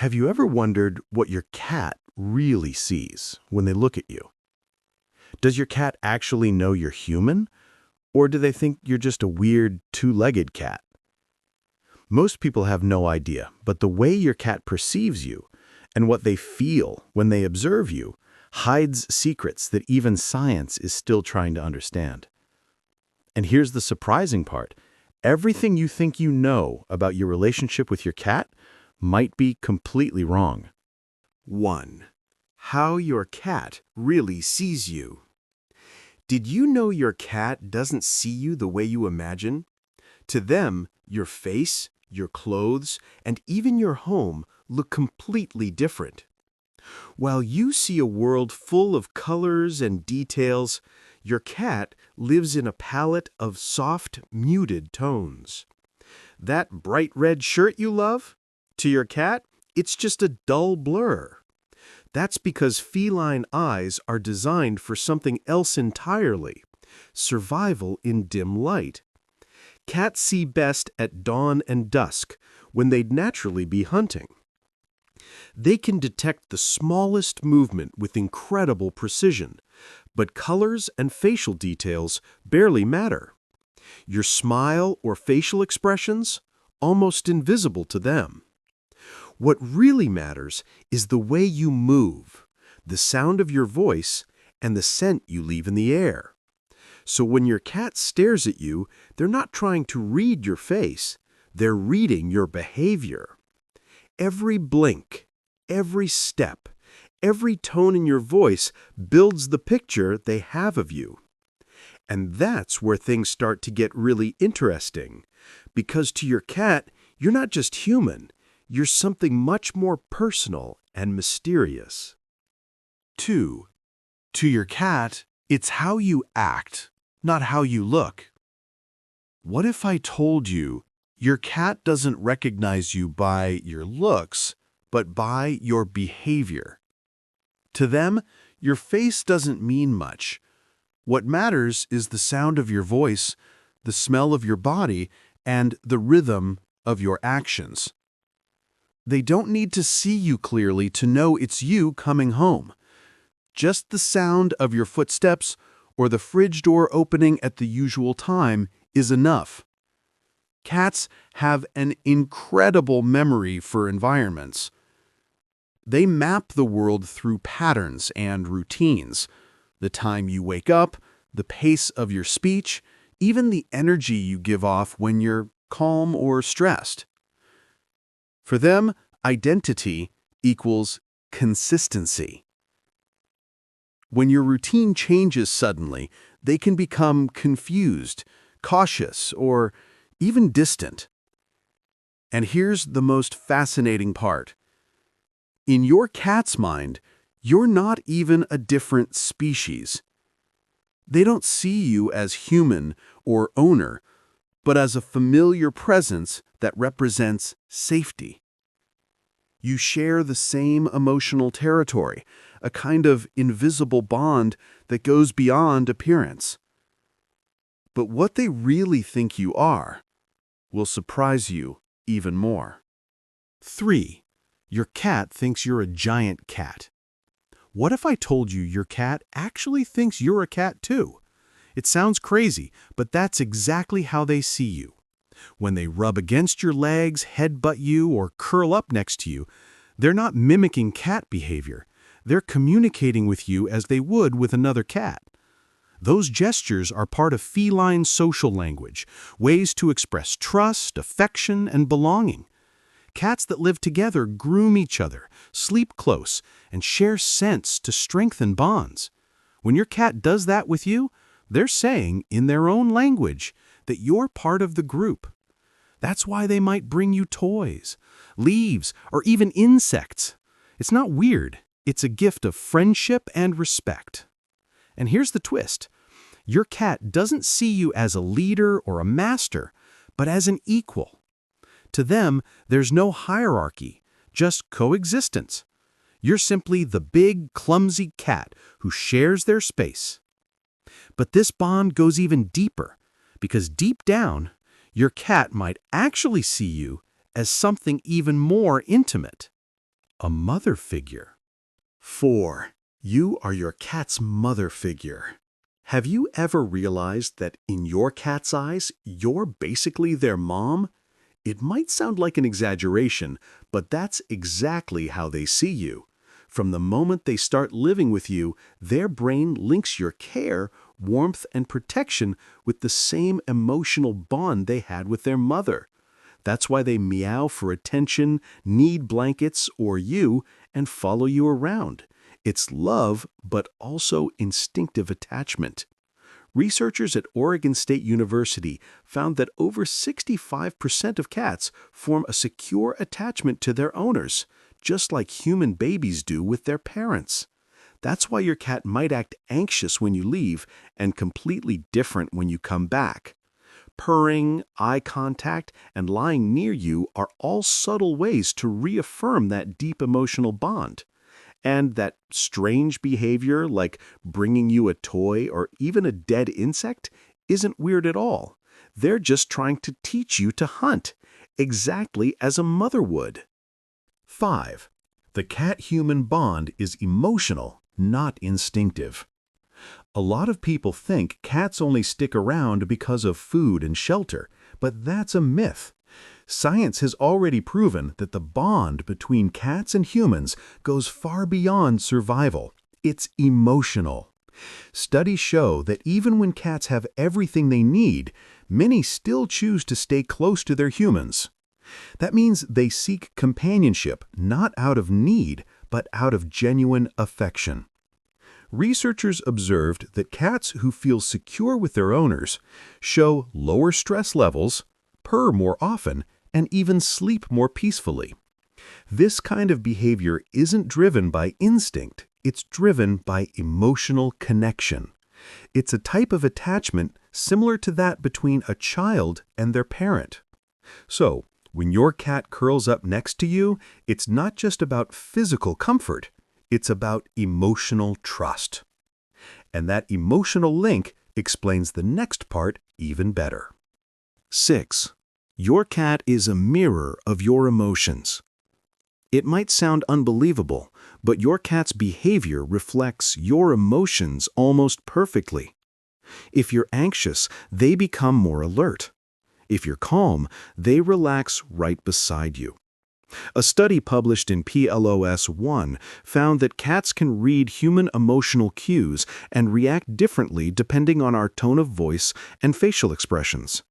Have you ever wondered what your cat really sees when they look at you? Does your cat actually know you're human, or do they think you're just a weird two-legged cat? Most people have no idea, but the way your cat perceives you and what they feel when they observe you hides secrets that even science is still trying to understand. And here's the surprising part. Everything you think you know about your relationship with your cat might be completely wrong. 1. How your cat really sees you. Did you know your cat doesn't see you the way you imagine? To them, your face, your clothes, and even your home look completely different. While you see a world full of colors and details, your cat lives in a palette of soft, muted tones. That bright red shirt you love? To your cat, it's just a dull blur. That's because feline eyes are designed for something else entirely: survival in dim light. Cats see best at dawn and dusk, when they'd naturally be hunting. They can detect the smallest movement with incredible precision, but colors and facial details barely matter. Your smile or facial expressions, almost invisible to them. What really matters is the way you move, the sound of your voice, and the scent you leave in the air. So when your cat stares at you, they're not trying to read your face, they're reading your behavior. Every blink, every step, every tone in your voice builds the picture they have of you. And that's where things start to get really interesting, because to your cat, you're not just human. You're something much more personal and mysterious. 2. To your cat, it's how you act, not how you look. What if I told you your cat doesn't recognize you by your looks, but by your behavior? To them, your face doesn't mean much. What matters is the sound of your voice, the smell of your body, and the rhythm of your actions. They don't need to see you clearly to know it's you coming home. Just the sound of your footsteps or the fridge door opening at the usual time is enough. Cats have an incredible memory for environments. They map the world through patterns and routines. The time you wake up, the pace of your speech, even the energy you give off when you're calm or stressed. For them, identity equals consistency. When your routine changes suddenly, they can become confused, cautious, or even distant. And here's the most fascinating part. In your cat's mind, you're not even a different species. They don't see you as human or owner, but as a familiar presence that represents safety. You share the same emotional territory, a kind of invisible bond that goes beyond appearance. But what they really think you are will surprise you even more. 3. Your cat thinks you're a giant cat. What if I told you your cat actually thinks you're a cat too? It sounds crazy, but that's exactly how they see you. When they rub against your legs, headbutt you, or curl up next to you, they're not mimicking cat behavior. They're communicating with you as they would with another cat. Those gestures are part of feline social language, ways to express trust, affection, and belonging. Cats that live together groom each other, sleep close, and share scents to strengthen bonds. When your cat does that with you, they're saying, in their own language, that you're part of the group. That's why they might bring you toys, leaves, or even insects. It's not weird. It's a gift of friendship and respect. And here's the twist. Your cat doesn't see you as a leader or a master, but as an equal. To them, there's no hierarchy, just coexistence. You're simply the big, clumsy cat who shares their space. But this bond goes even deeper, because deep down, your cat might actually see you as something even more intimate. A mother figure. 4. You are your cat's mother figure. Have you ever realized that in your cat's eyes, you're basically their mom? It might sound like an exaggeration, but that's exactly how they see you. From the moment they start living with you, their brain links your care, warmth, and protection with the same emotional bond they had with their mother. That's why they meow for attention, need blankets or you, and follow you around. It's love, but also instinctive attachment. Researchers at Oregon State University found that over 65% of cats form a secure attachment to their owners, just like human babies do with their parents. That's why your cat might act anxious when you leave and completely different when you come back. Purring, eye contact, and lying near you are all subtle ways to reaffirm that deep emotional bond. And that strange behavior, like bringing you a toy or even a dead insect, isn't weird at all. They're just trying to teach you to hunt, exactly as a mother would. 5. The cat-human bond is emotional, not instinctive. A lot of people think cats only stick around because of food and shelter, but that's a myth. Science has already proven that the bond between cats and humans goes far beyond survival. It's emotional. Studies show that even when cats have everything they need, many still choose to stay close to their humans. That means they seek companionship not out of need, but out of genuine affection. Researchers observed that cats who feel secure with their owners show lower stress levels, purr more often, and even sleep more peacefully. This kind of behavior isn't driven by instinct, it's driven by emotional connection. It's a type of attachment similar to that between a child and their parent. So, when your cat curls up next to you, it's not just about physical comfort, it's about emotional trust. And that emotional link explains the next part even better. 6. Your cat is a mirror of your emotions. It might sound unbelievable, but your cat's behavior reflects your emotions almost perfectly. If you're anxious, they become more alert. If you're calm, they relax right beside you. A study published in PLOS One found that cats can read human emotional cues and react differently depending on our tone of voice and facial expressions.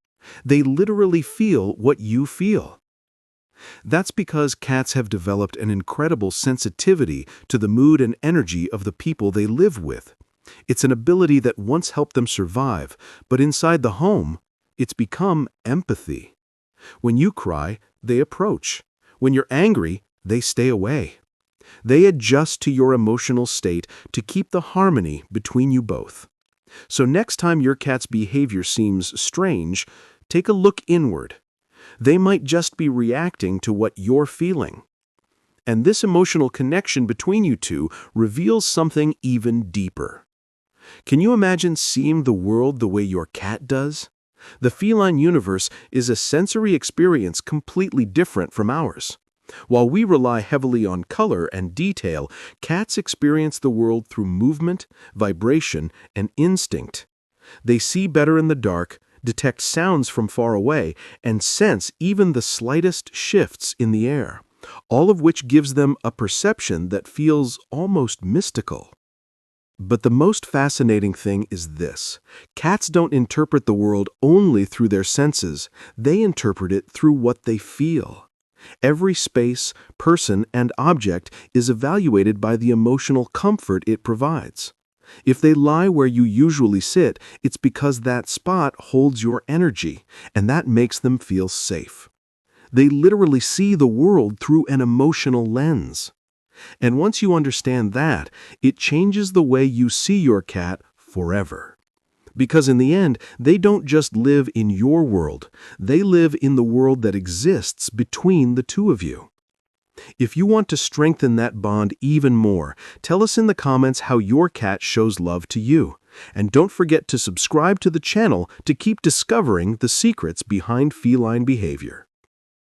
They literally feel what you feel. That's because cats have developed an incredible sensitivity to the mood and energy of the people they live with. It's an ability that once helped them survive, but inside the home, it's become empathy. When you cry, they approach. When you're angry, they stay away. They adjust to your emotional state to keep the harmony between you both. So next time your cat's behavior seems strange, take a look inward. They might just be reacting to what you're feeling. And this emotional connection between you two reveals something even deeper. Can you imagine seeing the world the way your cat does? The feline universe is a sensory experience completely different from ours. While we rely heavily on color and detail, cats experience the world through movement, vibration, and instinct. They see better in the dark, detect sounds from far away, and sense even the slightest shifts in the air, all of which gives them a perception that feels almost mystical. But the most fascinating thing is this. Cats don't interpret the world only through their senses. They interpret it through what they feel. Every space, person, and object is evaluated by the emotional comfort it provides. If they lie where you usually sit, it's because that spot holds your energy, and that makes them feel safe. They literally see the world through an emotional lens. And once you understand that, it changes the way you see your cat forever. Because in the end, they don't just live in your world, they live in the world that exists between the two of you. If you want to strengthen that bond even more, tell us in the comments how your cat shows love to you. And don't forget to subscribe to the channel to keep discovering the secrets behind feline behavior.